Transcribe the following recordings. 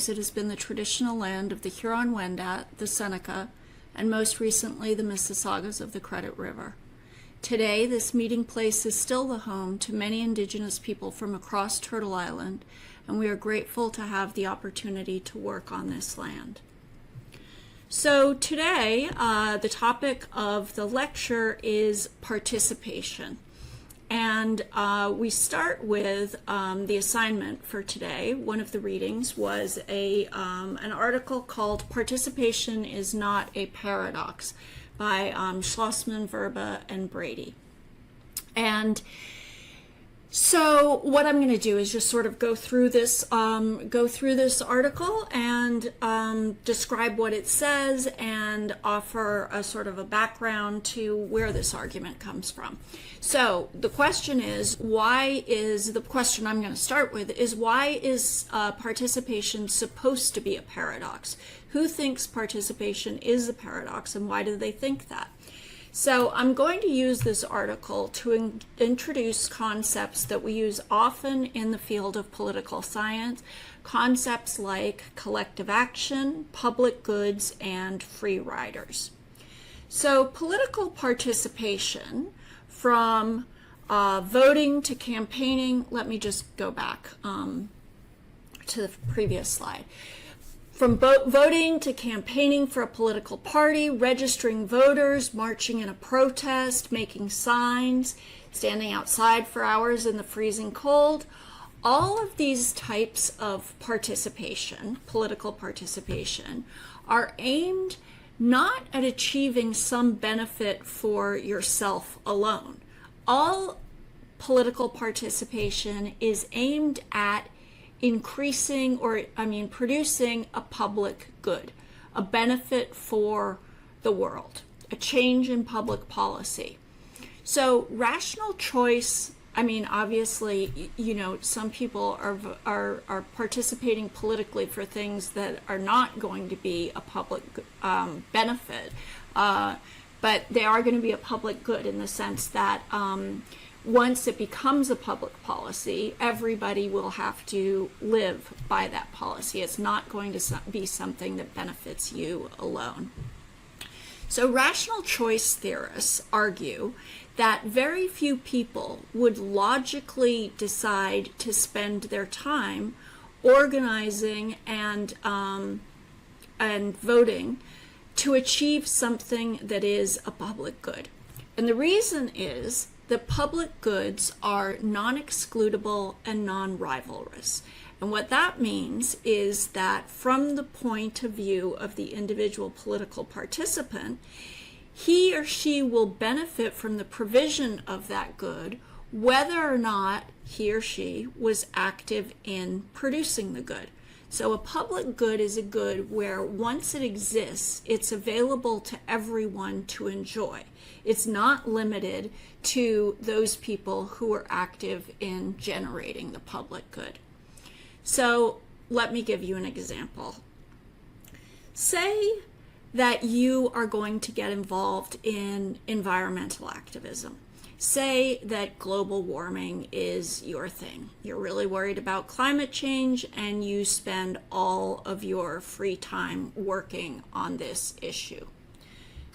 years, it has been the traditional land of the Huron-Wendat, the Seneca, and most recently the Mississaugas of the Credit River. Today, this meeting place is still the home to many Indigenous people from across Turtle Island, and we are grateful to have the opportunity to work on this land. So today, the topic of the lecture is participation. And we start with the assignment for today. One of the readings was an article called "Participation is Not a Paradox" by Schlossman, Verba, and Brady. And so what I'm going to do is just sort of go through this article and describe what it says and offer a sort of a background to where this argument comes from. So the question is, the question I'm going to start with is, why is participation supposed to be a paradox? Who thinks participation is a paradox, and why do they think that? So I'm going to use this article to introduce concepts that we use often in the field of political science, concepts like collective action, public goods, and free riders. So political participation, from voting to campaigning, let me just go back to the previous slide. From voting to campaigning for a political party, registering voters, marching in a protest, making signs, standing outside for hours in the freezing cold, all of these types of participation, political participation, are aimed not at achieving some benefit for yourself alone. All political participation is aimed at producing a public good, a benefit for the world, a change in public policy. So rational choice, obviously, some people are participating politically for things that are not going to be a public benefit, but they are going to be a public good in the sense that once it becomes a public policy, everybody will have to live by that policy. It's not going to be something that benefits you alone. So rational choice theorists argue that very few people would logically decide to spend their time organizing and voting to achieve something that is a public good. And the reason is that public goods are non-excludable and non-rivalrous. And what that means is that from the point of view of the individual political participant, he or she will benefit from the provision of that good, whether or not he or she was active in producing the good. So a public good is a good where once it exists, it's available to everyone to enjoy. It's not limited to those people who are active in generating the public good. So let me give you an example. Say that you are going to get involved in environmental activism. Say that global warming is your thing. You're really worried about climate change and you spend all of your free time working on this issue.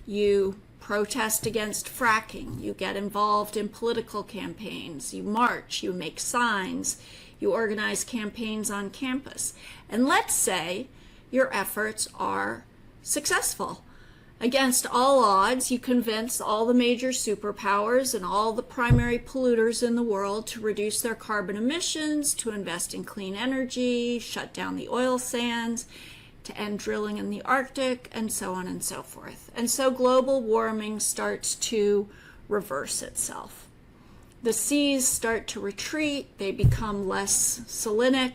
You protest against fracking, you get involved in political campaigns, you march, you make signs, you organize campaigns on campus. And let's say your efforts are successful. Against all odds, you convince all the major superpowers and all the primary polluters in the world to reduce their carbon emissions, to invest in clean energy, shut down the oil sands, to end drilling in the Arctic, and so on and so forth. And so global warming starts to reverse itself. The seas start to retreat, they become less salinic,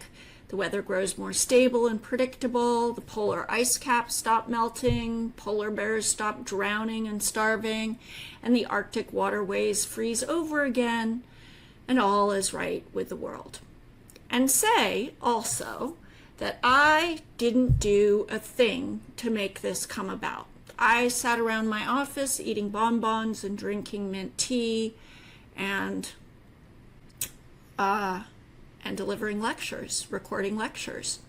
the weather grows more stable and predictable, the polar ice caps stop melting, polar bears stop drowning and starving, and the Arctic waterways freeze over again, and all is right with the world. And say also that I didn't do a thing to make this come about. I sat around my office eating bonbons and drinking mint tea and delivering lectures, recording lectures.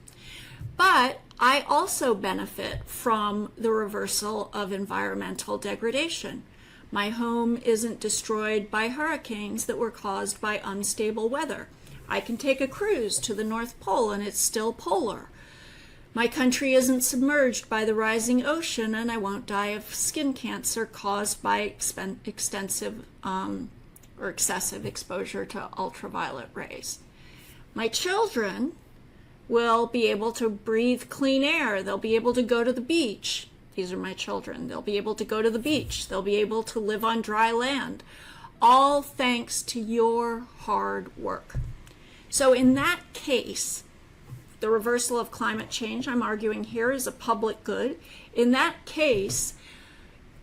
But I also benefit from the reversal of environmental degradation. My home isn't destroyed by hurricanes that were caused by unstable weather. I can take a cruise to the North Pole and it's still polar. My country isn't submerged by the rising ocean and I won't die of skin cancer caused by extensive or excessive exposure to ultraviolet rays. My children will be able to breathe clean air. They'll be able to go to the beach. These are my children. They'll be able to go to the beach. They'll be able to live on dry land, all thanks to your hard work. So in that case, the reversal of climate change, I'm arguing here, is a public good. In that case,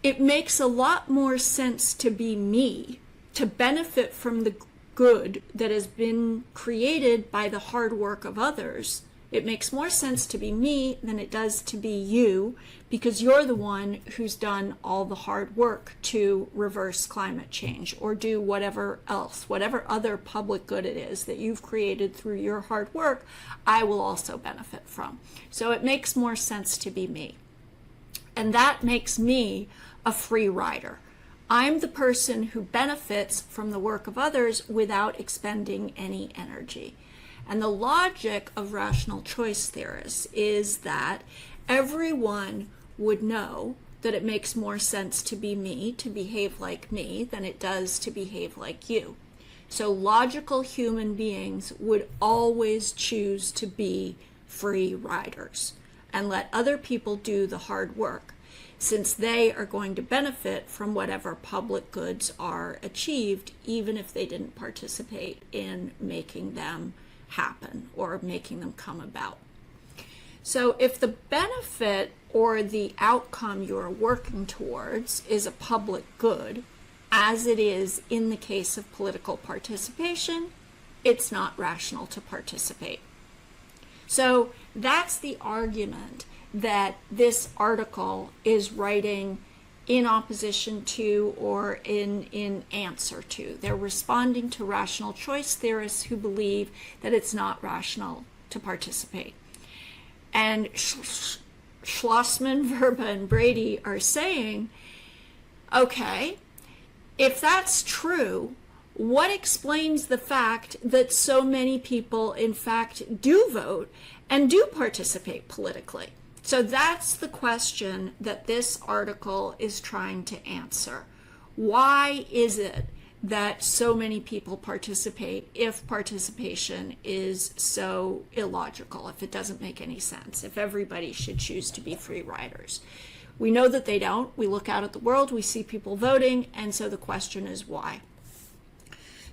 it makes a lot more sense to be me, to benefit from the good that has been created by the hard work of others. It makes more sense to be me than it does to be you, because you're the one who's done all the hard work to reverse climate change or do whatever else, whatever other public good it is that you've created through your hard work, I will also benefit from. So it makes more sense to be me. And that makes me a free rider. I'm the person who benefits from the work of others without expending any energy. And the logic of rational choice theorists is that everyone would know that it makes more sense to be me, to behave like me, than it does to behave like you. So logical human beings would always choose to be free riders and let other people do the hard work, since they are going to benefit from whatever public goods are achieved, even if they didn't participate in making them happen or making them come about. So if the benefit or the outcome you're working towards is a public good, as it is in the case of political participation, it's not rational to participate. So that's the argument that this article is writing in opposition to or in answer to. They're responding to rational choice theorists who believe that it's not rational to participate. And Schlossman, Verba, and Brady are saying, okay, if that's true, what explains the fact that so many people, in fact, do vote and do participate politically? So that's the question that this article is trying to answer. Why is it that so many people participate if participation is so illogical, if it doesn't make any sense, if everybody should choose to be free riders? We know that they don't. We look out at the world, we see people voting, and so the question is why.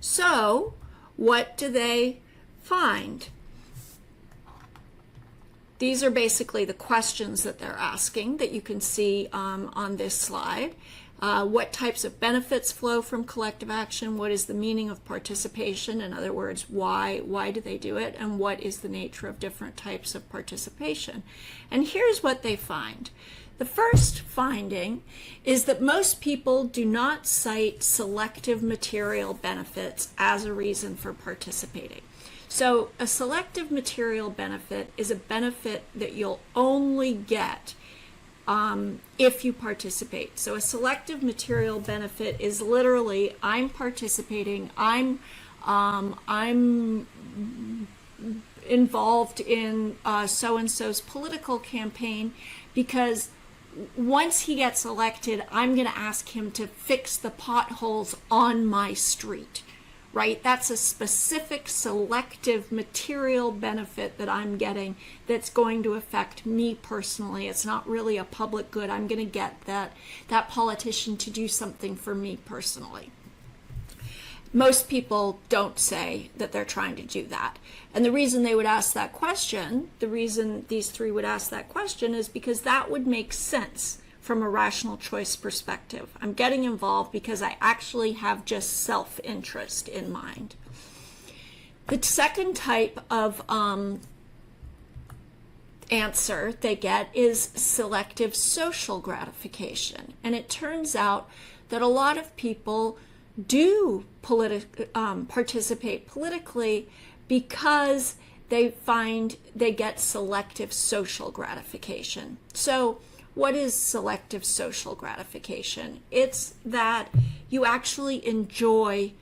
So what do they find? These are basically the questions that they're asking that you can see on this slide. What types of benefits flow from collective action? What is the meaning of participation? In other words, why do they do it? And what is the nature of different types of participation? And here's what they find. The first finding is that most people do not cite selective material benefits as a reason for participating. So a selective material benefit is a benefit that you'll only get if you participate. So a selective material benefit is literally, I'm participating, I'm involved in so-and-so's political campaign because once he gets elected, I'm going to ask him to fix the potholes on my street. Right? That's a specific selective material benefit that I'm getting that's going to affect me personally. It's not really a public good. I'm going to get that politician to do something for me personally. Most people don't say that they're trying to do that. And the reason they would ask that question, the reason these three would ask that question is because that would make sense from a rational choice perspective. I'm getting involved because I actually have just self-interest in mind. The second type of answer they get is selective social gratification. And it turns out that a lot of people do participate politically because they find they get selective social gratification. So what is selective social gratification? It's that you actually enjoy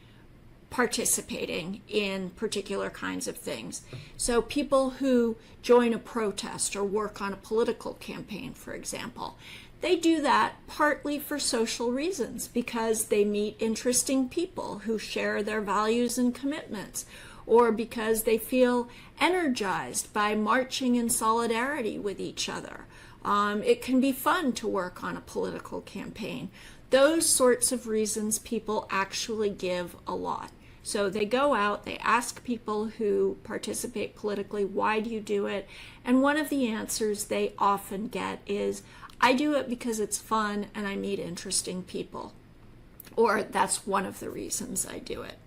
participating in particular kinds of things. So people who join a protest or work on a political campaign, for example, they do that partly for social reasons because they meet interesting people who share their values and commitments, or because they feel energized by marching in solidarity with each other. It can be fun to work on a political campaign. Those sorts of reasons people actually give a lot. So they go out, they ask people who participate politically, why do you do it? And one of the answers they often get is, I do it because it's fun and I meet interesting people. Or that's one of the reasons I do it.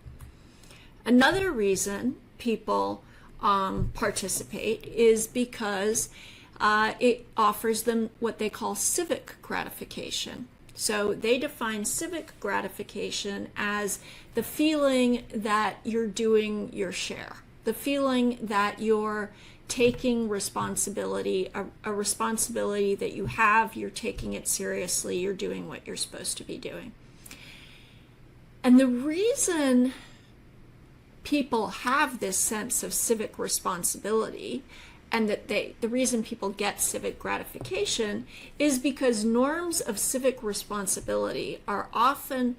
Another reason people participate is because it offers them what they call civic gratification. So they define civic gratification as the feeling that you're doing your share, the feeling that you're taking responsibility, a responsibility that you have, you're taking it seriously, you're doing what you're supposed to be doing. And the reason people have this sense of civic responsibility, and that the reason people get civic gratification, is because norms of civic responsibility are often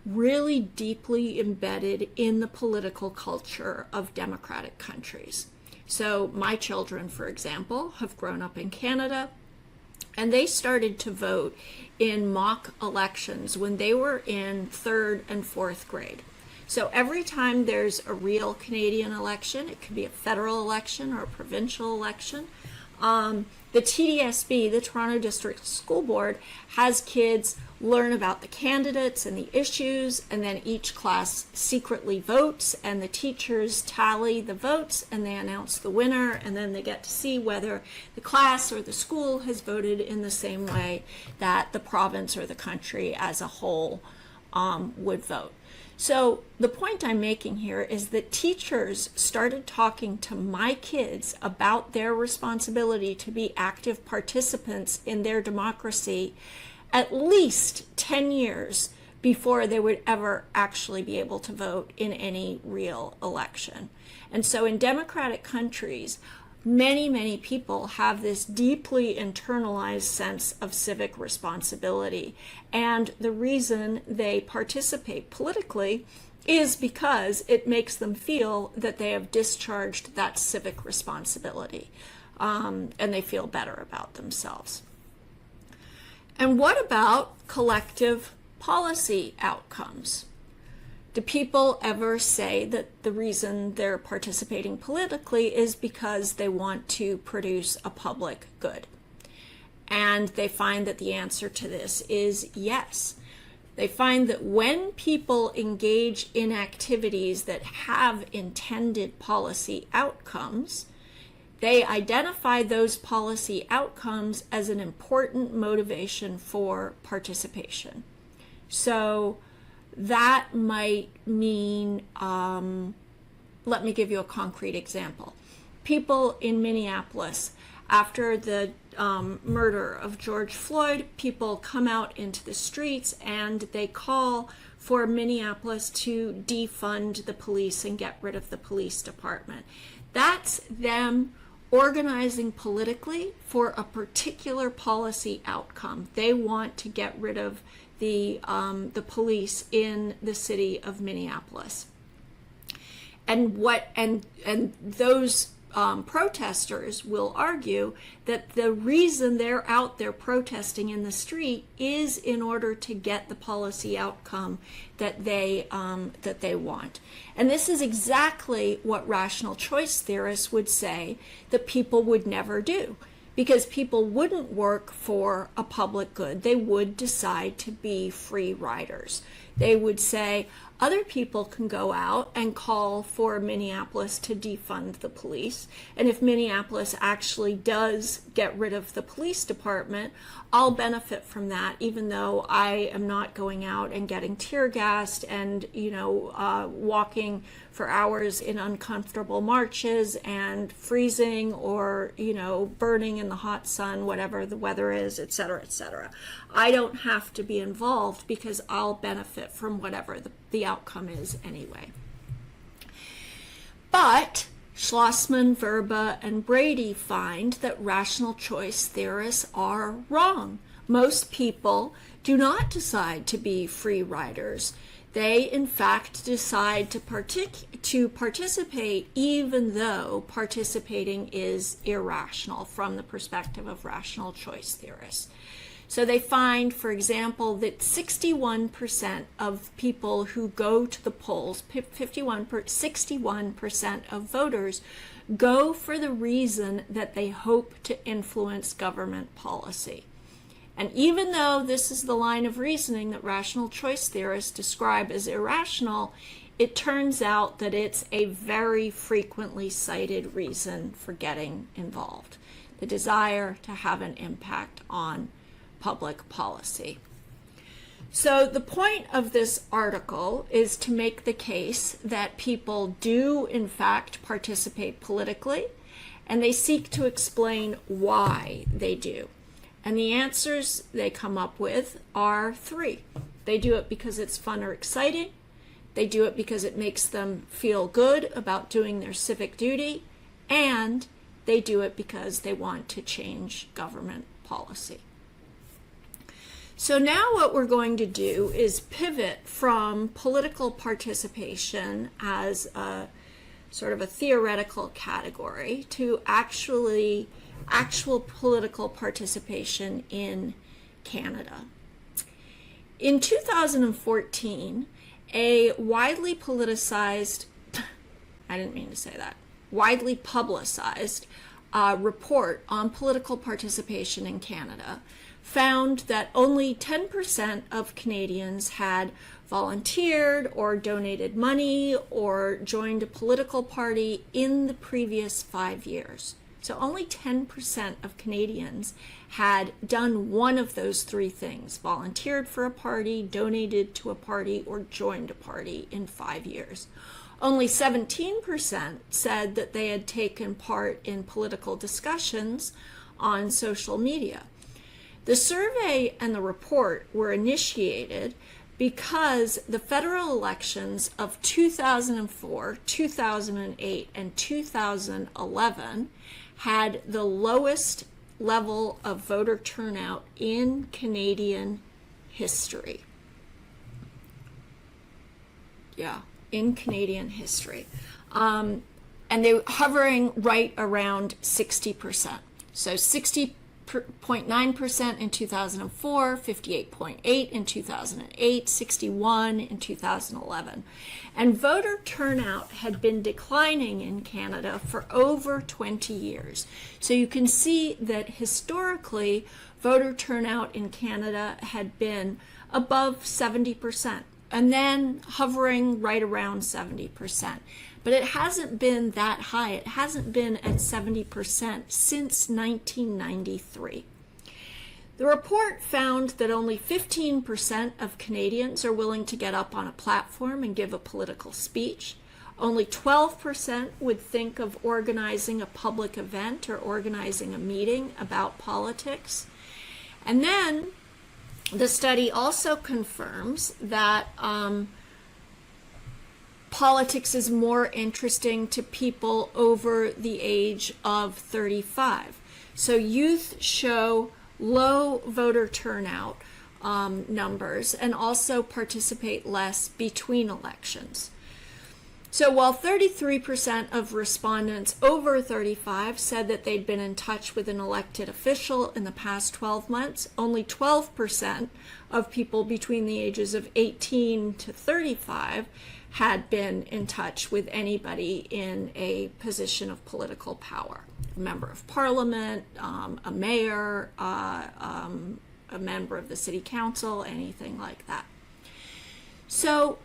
really deeply embedded in the political culture of democratic countries. So my children, for example, have grown up in Canada, and they started to vote in mock elections when they were in 3rd and 4th grade. So every time there's a real Canadian election, it could be a federal election or a provincial election, the TDSB, the Toronto District School Board, has kids learn about the candidates and the issues, and then each class secretly votes, and the teachers tally the votes, and they announce the winner, and then they get to see whether the class or the school has voted in the same way that the province or the country as a whole would vote. So the point I'm making here is that teachers started talking to my kids about their responsibility to be active participants in their democracy at least 10 years before they would ever actually be able to vote in any real election. And so in democratic countries, many people have this deeply internalized sense of civic responsibility. And the reason they participate politically is because it makes them feel that they have discharged that civic responsibility, and they feel better about themselves. And what about collective policy outcomes? Do people ever say that the reason they're participating politically is because they want to produce a public good? And they find that the answer to this is yes. They find that when people engage in activities that have intended policy outcomes, they identify those policy outcomes as an important motivation for participation. So that might mean, let me give you a concrete example. People in Minneapolis, after the murder of George Floyd, people come out into the streets and they call for Minneapolis to defund the police and get rid of the police department. That's them organizing politically for a particular policy outcome. They want to get rid of the police in the city of Minneapolis. And those protesters will argue that the reason they're out there protesting in the street is in order to get the policy outcome that they want. And this is exactly what rational choice theorists would say that people would never do, because people wouldn't work for a public good. They would decide to be free riders. they would say other people can go out and call for Minneapolis to defund the police. And if Minneapolis actually does get rid of the police department, I'll benefit from that, even though I am not going out and getting tear gassed and, walking for hours in uncomfortable marches and freezing or, burning in the hot sun, whatever the weather is, et cetera, et cetera. I don't have to be involved because I'll benefit from whatever the outcome is anyway. But Schlossman, Verba, and Brady find that rational choice theorists are wrong. Most people do not decide to be free riders. They, in fact, decide to participate even though participating is irrational from the perspective of rational choice theorists. So they find, for example, that 61% of people who go to the polls, 61% of voters, go for the reason that they hope to influence government policy. And even though this is the line of reasoning that rational choice theorists describe as irrational, it turns out that it's a very frequently cited reason for getting involved, the desire to have an impact on public policy. So the point of this article is to make the case that people do in fact participate politically, and they seek to explain why they do. And the answers they come up with are three. They do it because it's fun or exciting. They do it because it makes them feel good about doing their civic duty. And they do it because they want to change government policy. So now what we're going to do is pivot from political participation as a sort of a theoretical category to actual political participation in Canada. In 2014, a widely publicized report on political participation in Canada found that only 10% of Canadians had volunteered or donated money or joined a political party in the previous 5 years. So only 10% of Canadians had done one of those three things: volunteered for a party, donated to a party, or joined a party in 5 years. Only 17% said that they had taken part in political discussions on social media. The survey and the report were initiated because the federal elections of 2004, 2008, and 2011 had the lowest level of voter turnout in Canadian history. In Canadian history. And they were hovering right around 60%. So 60.9% in 2004, 58.8% in 2008, 61% in 2011. And voter turnout had been declining in Canada for over 20 years. So you can see that historically, voter turnout in Canada had been above 70%. And then hovering right around 70%. But it hasn't been that high. It hasn't been at 70% since 1993. The report found that only 15% of Canadians are willing to get up on a platform and give a political speech. Only 12% would think of organizing a public event or organizing a meeting about politics. And then the study also confirms that politics is more interesting to people over the age of 35. So youth show low voter turnout numbers and also participate less between elections. So while 33% of respondents over 35 said that they'd been in touch with an elected official in the past 12 months, only 12% of people between the ages of 18 to 35 had been in touch with anybody in a position of political power. A member of parliament, a mayor, a member of the city council, anything like that. So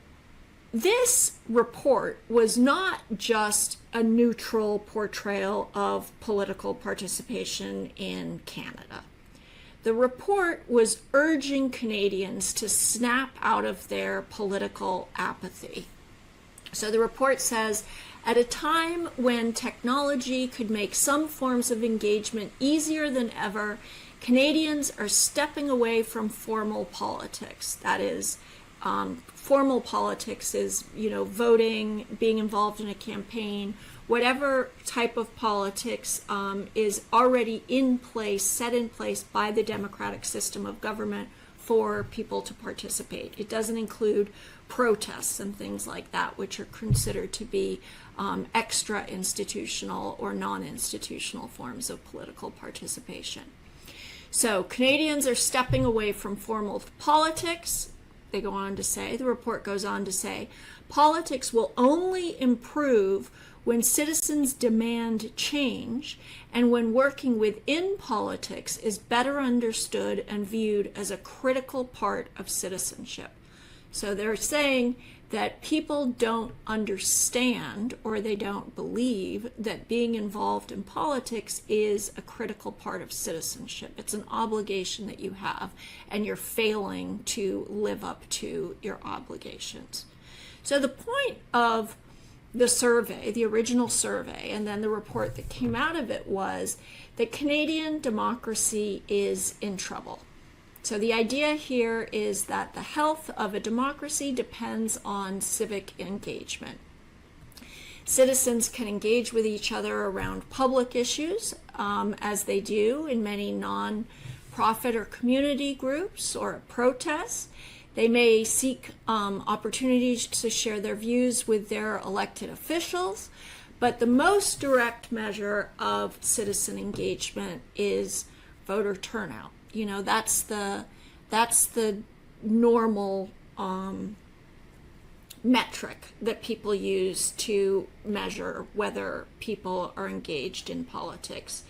this report was not just a neutral portrayal of political participation in Canada. The report was urging Canadians to snap out of their political apathy. So the report says, at a time when technology could make some forms of engagement easier than ever, Canadians are stepping away from formal politics. That is, formal politics is, voting, being involved in a campaign, whatever type of politics is already in place, set in place by the democratic system of government for people to participate. It doesn't include protests and things like that, which are considered to be extra institutional or non-institutional forms of political participation. So Canadians are stepping away from formal politics. They go on to say, the report goes on to say, politics will only improve when citizens demand change and when working within politics is better understood and viewed as a critical part of citizenship. So they're saying that people don't understand or they don't believe that being involved in politics is a critical part of citizenship. It's an obligation that you have, and you're failing to live up to your obligations. So the point of the survey, the original survey, and then the report that came out of it was that Canadian democracy is in trouble. So the idea here is that the health of a democracy depends on civic engagement. Citizens can engage with each other around public issues, as they do in many non-profit or community groups or protests. They may seek opportunities to share their views with their elected officials, but the most direct measure of citizen engagement is voter turnout. That's the normal metric that people use to measure whether people are engaged in politics.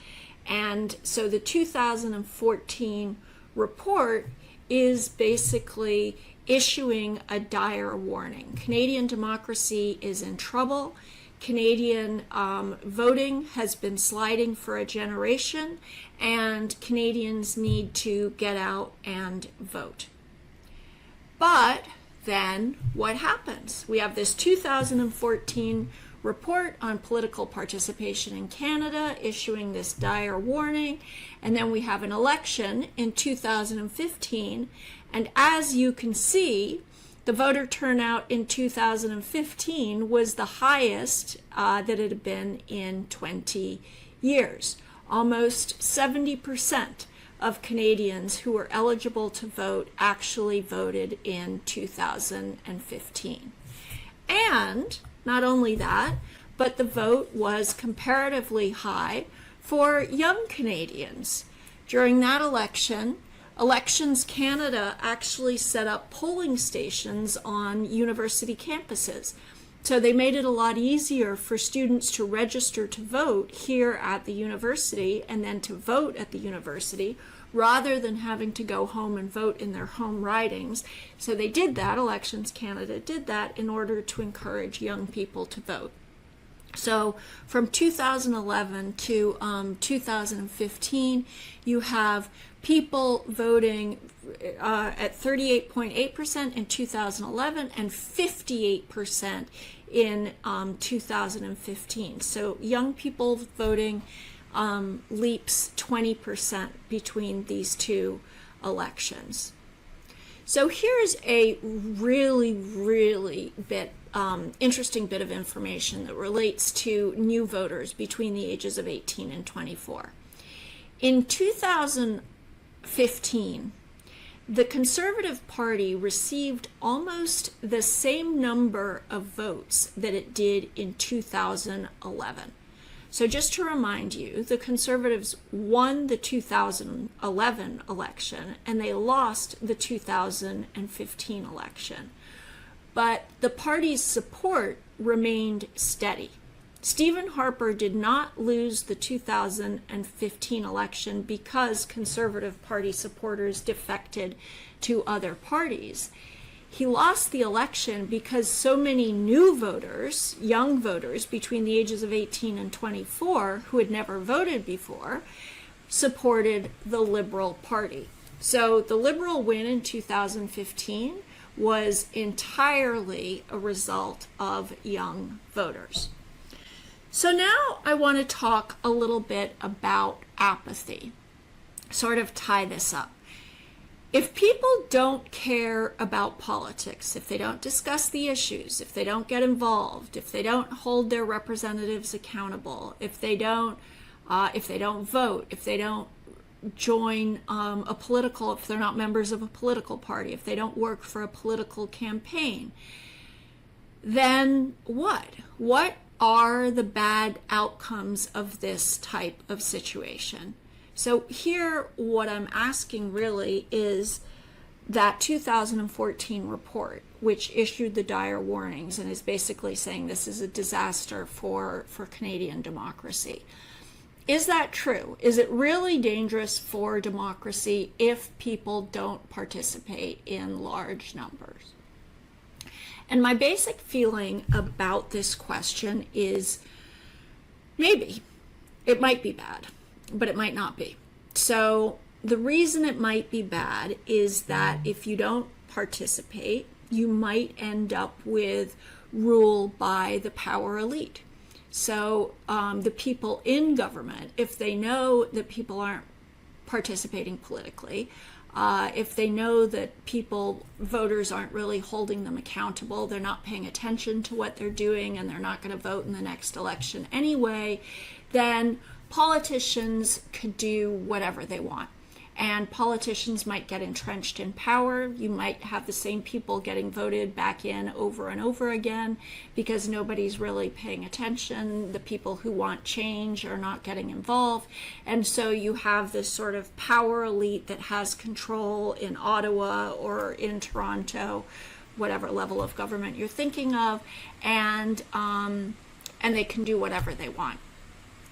And so the 2014 report is basically issuing a dire warning. Canadian democracy is in trouble. Canadian voting has been sliding for a generation, and Canadians need to get out and vote. But then what happens? We have this 2014 report on political participation in Canada issuing this dire warning, and then we have an election in 2015, and as you can see, the voter turnout in 2015 was the highest that it had been in 20 years. Almost 70% of Canadians who were eligible to vote actually voted in 2015. And not only that, but the vote was comparatively high for young Canadians. During that election, Elections Canada actually set up polling stations on university campuses. So they made it a lot easier for students to register to vote here at the university and then to vote at the university rather than having to go home and vote in their home ridings. So they did that, Elections Canada did that in order to encourage young people to vote. So from 2011 to 2015, you have people voting at 38.8% in 2011 and 58% in 2015. So young people voting leaps 20% between these two elections. So here's a really, really interesting bit of information that relates to new voters between the ages of 18 and 24. In 2015, the Conservative Party received almost the same number of votes that it did in 2011. So just to remind you, the Conservatives won the 2011 election and they lost the 2015 election. But the party's support remained steady. Stephen Harper did not lose the 2015 election because Conservative Party supporters defected to other parties. He lost the election because so many new voters, young voters between the ages of 18 and 24, who had never voted before, supported the Liberal Party. So the Liberal win in 2015 was entirely a result of young voters. So now I want to talk a little bit about apathy, sort of tie this up. If people don't care about politics, if they don't discuss the issues, if they don't get involved, if they don't hold their representatives accountable, if they don't vote, if they don't join if they're not members of a political party, if they don't work for a political campaign, then what? What are the bad outcomes of this type of situation? So here, what I'm asking really is that 2014 report, which issued the dire warnings and is basically saying this is a disaster for Canadian democracy. Is that true? Is it really dangerous for democracy if people don't participate in large numbers? And my basic feeling about this question is maybe. It might be bad, but it might not be. So the reason it might be bad is that if you don't participate, you might end up with rule by the power elite. So the people in government, if they know that people aren't participating politically, if they know that voters aren't really holding them accountable, they're not paying attention to what they're doing, and they're not going to vote in the next election anyway, then politicians could do whatever they want. And politicians might get entrenched in power. You might have the same people getting voted back in over and over again because nobody's really paying attention. The people who want change are not getting involved. And so you have this sort of power elite that has control in Ottawa or in Toronto, whatever level of government you're thinking of, and they can do whatever they want.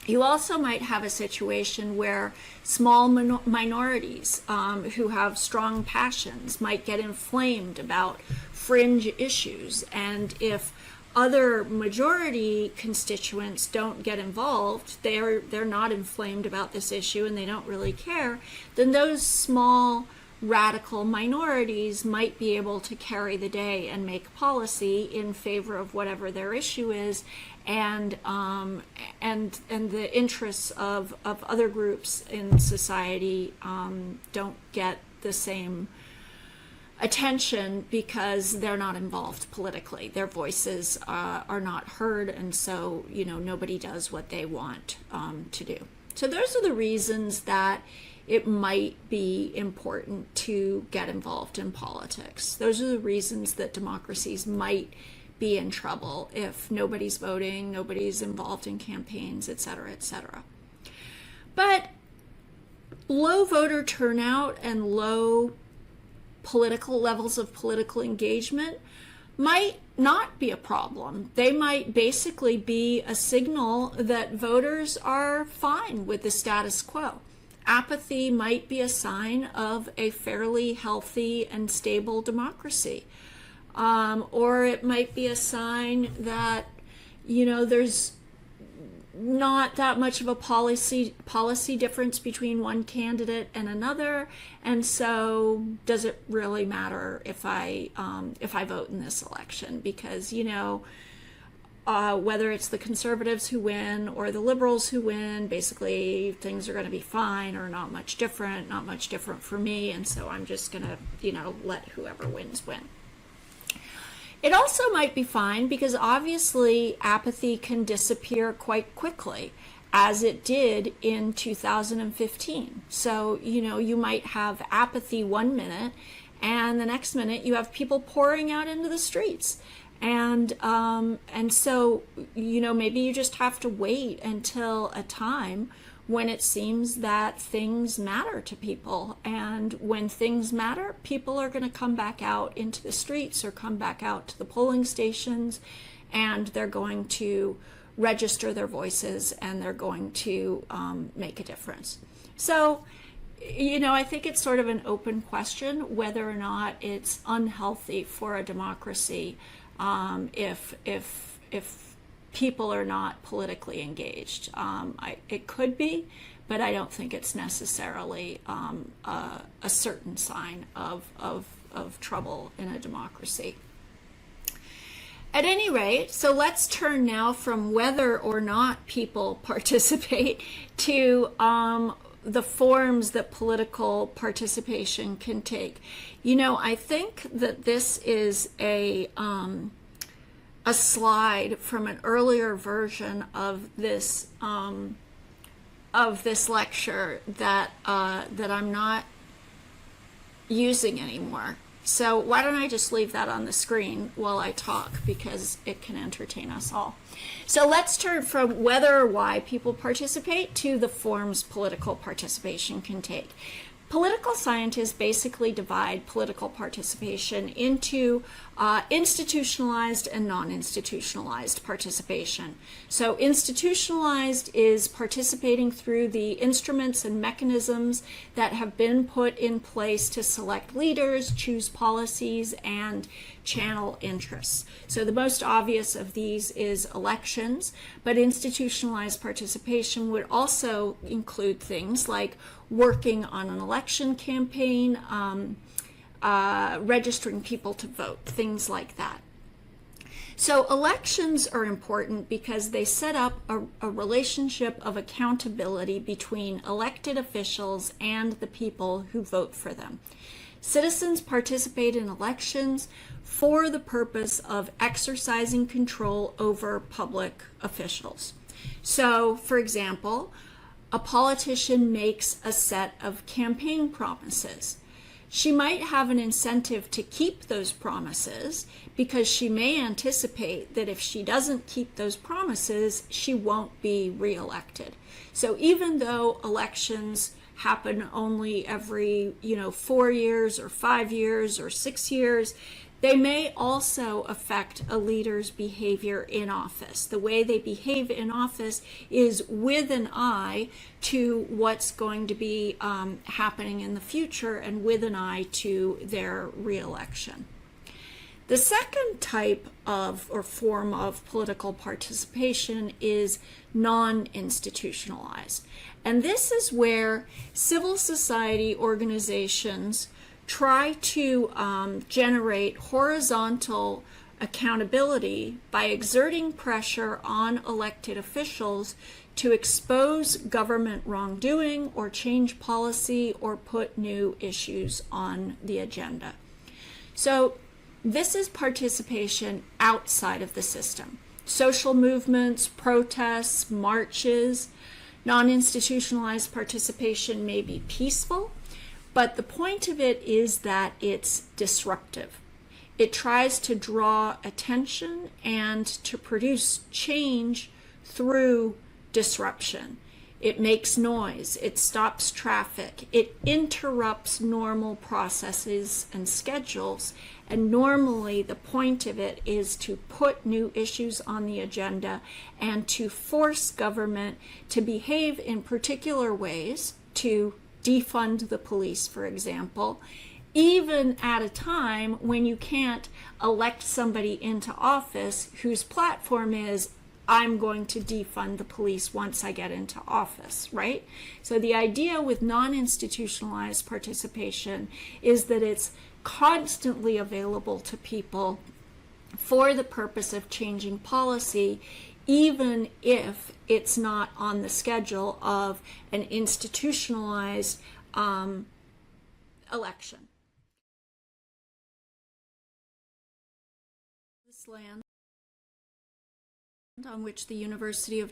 You also might have a situation where small minorities who have strong passions might get inflamed about fringe issues. And if other majority constituents don't get involved, they're not inflamed about this issue and they don't really care, then those small radical minorities might be able to carry the day and make policy in favor of whatever their issue is, and the interests of other groups in society don't get the same attention because they're not involved politically. Their voices are not heard, and so nobody does what they want to do. So those are the reasons that it might be important to get involved in politics. Those are the reasons that democracies might be in trouble if nobody's voting, nobody's involved in campaigns, et cetera, et cetera. But low voter turnout and low political levels of political engagement might not be a problem. They might basically be a signal that voters are fine with the status quo. Apathy might be a sign of a fairly healthy and stable democracy. Or it might be a sign that, there's not that much of a policy difference between one candidate and another, and so does it really matter if I vote in this election? Because whether it's the conservatives who win or the liberals who win, basically things are going to be fine or not much different for me, and so I'm just going to let whoever wins win. It also might be fine because obviously apathy can disappear quite quickly, as it did in 2015. So, you might have apathy one minute, and the next minute you have people pouring out into the streets. And so, maybe you just have to wait until a time when it seems that things matter to people. And when things matter, people are going to come back out into the streets or come back out to the polling stations, and they're going to register their voices and they're going to make a difference. So I think it's sort of an open question whether or not it's unhealthy for a democracy if people are not politically engaged. It could be, but I don't think it's necessarily a certain sign of trouble in a democracy. At any rate, so let's turn now from whether or not people participate to the forms that political participation can take. I think that this is a slide from an earlier version of this lecture that I'm not using anymore. So why don't I just leave that on the screen while I talk, because it can entertain us all. So let's turn from whether or why people participate to the forms political participation can take. Political scientists basically divide political participation into institutionalized and non-institutionalized participation. So institutionalized is participating through the instruments and mechanisms that have been put in place to select leaders, choose policies, and channel interests. So the most obvious of these is elections, but institutionalized participation would also include things like working on an election campaign, registering people to vote, things like that. So elections are important because they set up a relationship of accountability between elected officials and the people who vote for them. Citizens participate in elections for the purpose of exercising control over public officials. So, for example, a politician makes a set of campaign promises. She might have an incentive to keep those promises because she may anticipate that if she doesn't keep those promises, she won't be reelected. So even though elections happen only every 4 years or 5 years or 6 years, they may also affect a leader's behavior in office. The way they behave in office is with an eye to what's going to be happening in the future and with an eye to their reelection. The second type of or form of political participation is non-institutionalized. And this is where civil society organizations try to generate horizontal accountability by exerting pressure on elected officials to expose government wrongdoing or change policy or put new issues on the agenda. So this is participation outside of the system. Social movements, protests, marches. Non-institutionalized participation may be peaceful, but the point of it is that it's disruptive. It tries to draw attention and to produce change through disruption. It makes noise, it stops traffic, it interrupts normal processes and schedules, and normally the point of it is to put new issues on the agenda and to force government to behave in particular ways, to defund the police, for example, even at a time when you can't elect somebody into office whose platform is, I'm going to defund the police once I get into office, right? So the idea with non-institutionalized participation is that it's constantly available to people for the purpose of changing policy, even if it's not on the schedule of an institutionalized election. This land on which the University of